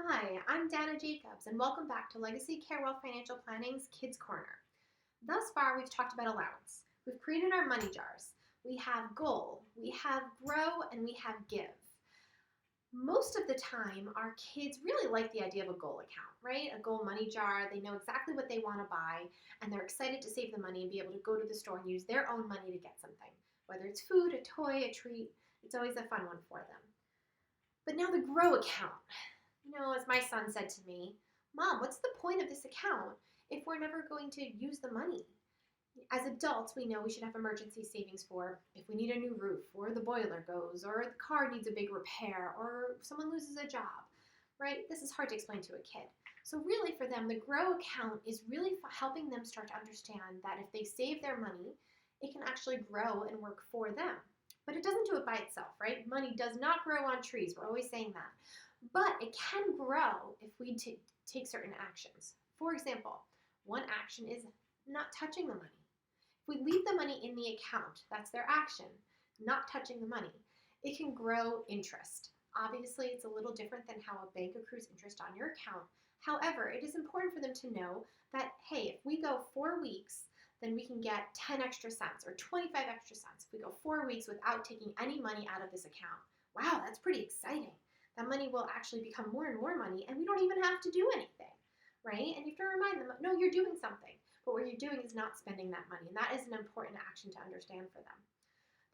Hi, I'm Dana Jacobs, and welcome back to Legacy Care Wealth Financial Planning's Kids Corner. Thus far, we've talked about allowance. We've created our money jars. We have goal, we have grow, and we have give. Most of the time, our kids really like the idea of a goal account, right? A goal money jar. They know exactly what they want to buy, and they're excited to save the money and be able to go to the store and use their own money to get something. Whether it's food, a toy, a treat, it's always a fun one for them. But now the grow account. As my son said to me, Mom, what's the point of this account if we're never going to use the money? As adults, we know we should have emergency savings for if we need a new roof, or the boiler goes, or the car needs a big repair, or someone loses a job, right? This is hard to explain to a kid. So really for them, the grow account is really helping them start to understand that if they save their money, it can actually grow and work for them. But it doesn't do it by itself, right? Money does not grow on trees. We're always saying that. But it can grow if we take certain actions. For example, one action is not touching the money. If we leave the money in the account, that's their action, not touching the money, it can grow interest. Obviously, it's a little different than how a bank accrues interest on your account. However, it is important for them to know that, hey, if we go 4 weeks, then we can get 10 extra cents or 25 extra cents if we go 4 weeks without taking any money out of this account. Wow, that's pretty exciting. That money will actually become more and more money, and we don't even have to do anything, right? And you have to remind them, no, you're doing something, but what you're doing is not spending that money, and that is an important action to understand for them.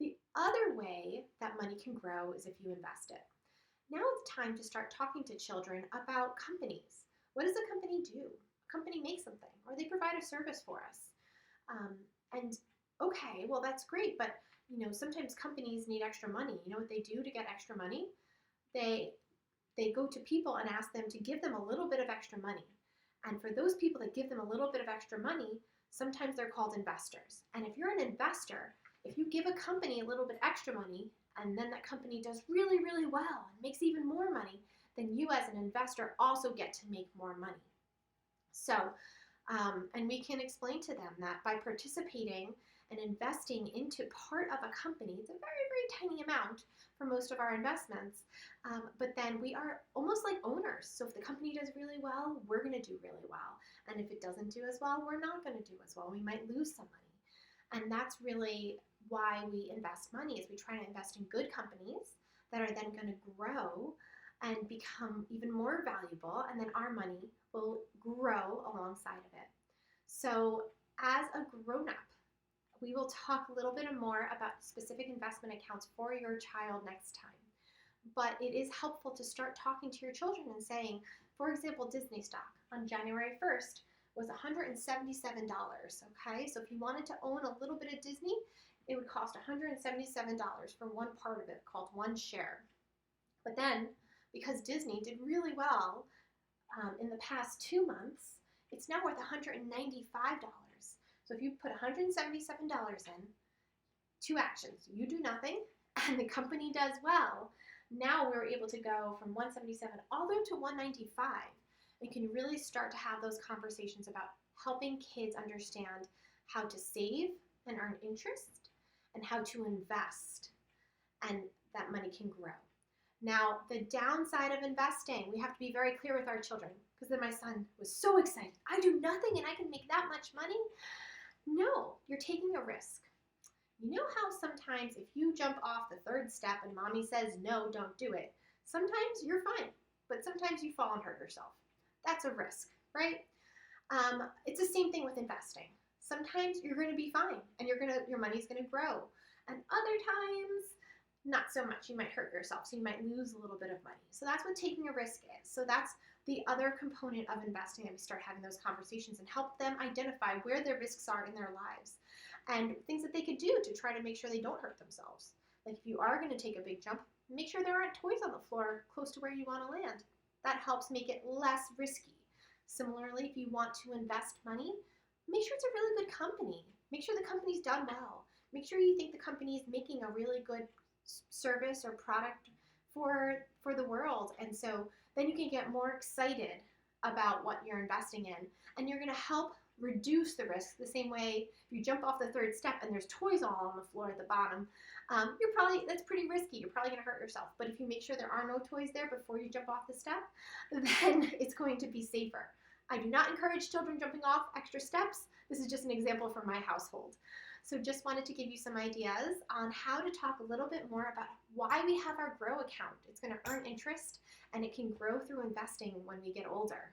The other way that money can grow is if you invest it. Now it's time to start talking to children about companies. What does a company do? A company makes something, or they provide a service for us. And okay, well, that's great, but sometimes companies need extra money. You know what they do to get extra money? They go to people and ask them to give them a little bit of extra money. And for those people that give them a little bit of extra money, sometimes they're called investors. And if you're an investor, if you give a company a little bit extra money, and then that company does really, really well and makes even more money, then you as an investor also get to make more money. So, and we can explain to them that by participating and investing into part of a company, it's a very, very tiny amount for most of our investments, but then we are almost like owners. So if the company does really well, we're going to do really well. And if it doesn't do as well, we're not going to do as well. We might lose some money. And that's really why we invest money, is we try to invest in good companies that are then going to grow and become even more valuable, and then our money will grow alongside of it. So as a grown-up, we will talk a little bit more about specific investment accounts for your child next time. But it is helpful to start talking to your children and saying, for example, Disney stock on January 1st was $177, okay? So if you wanted to own a little bit of Disney, it would cost $177 for one part of it, called one share. But then, because Disney did really well in the past 2 months, it's now worth $195. So if you put $177 in, two actions. You do nothing, and the company does well. Now we're able to go from 177 all the way to 195. And can really start to have those conversations about helping kids understand how to save and earn interest and how to invest, and that money can grow. Now, the downside of investing, we have to be very clear with our children, because then my son was so excited. I do nothing and I can make that much money? No, you're taking a risk. You know how sometimes if you jump off the third step and mommy says, no, don't do it, sometimes you're fine, but sometimes you fall and hurt yourself. That's a risk, right? It's the same thing with investing. Sometimes you're going to be fine and your money's going to grow. And other times, not so much. You might hurt yourself, so you might lose a little bit of money. So that's what taking a risk is. So that's the other component of investing, that we start having those conversations and help them identify where their risks are in their lives and things that they could do to try to make sure they don't hurt themselves. Like if you are going to take a big jump, make sure there aren't toys on the floor close to where you want to land. That helps make it less risky. Similarly, if you want to invest money, make sure it's a really good company. Make sure the company's done well. Make sure you think the company is making a really good service or product for the world. And so then you can get more excited about what you're investing in, and you're going to help reduce the risk. The same way if you jump off the third step and there's toys all on the floor at the bottom, that's pretty risky. You're probably going to hurt yourself. But if you make sure there are no toys there before you jump off the step, then it's going to be safer. I do not encourage children jumping off extra steps. This is just an example from my household. So just wanted to give you some ideas on how to talk a little bit more about why we have our Grow account. It's going to earn interest and it can grow through investing when we get older.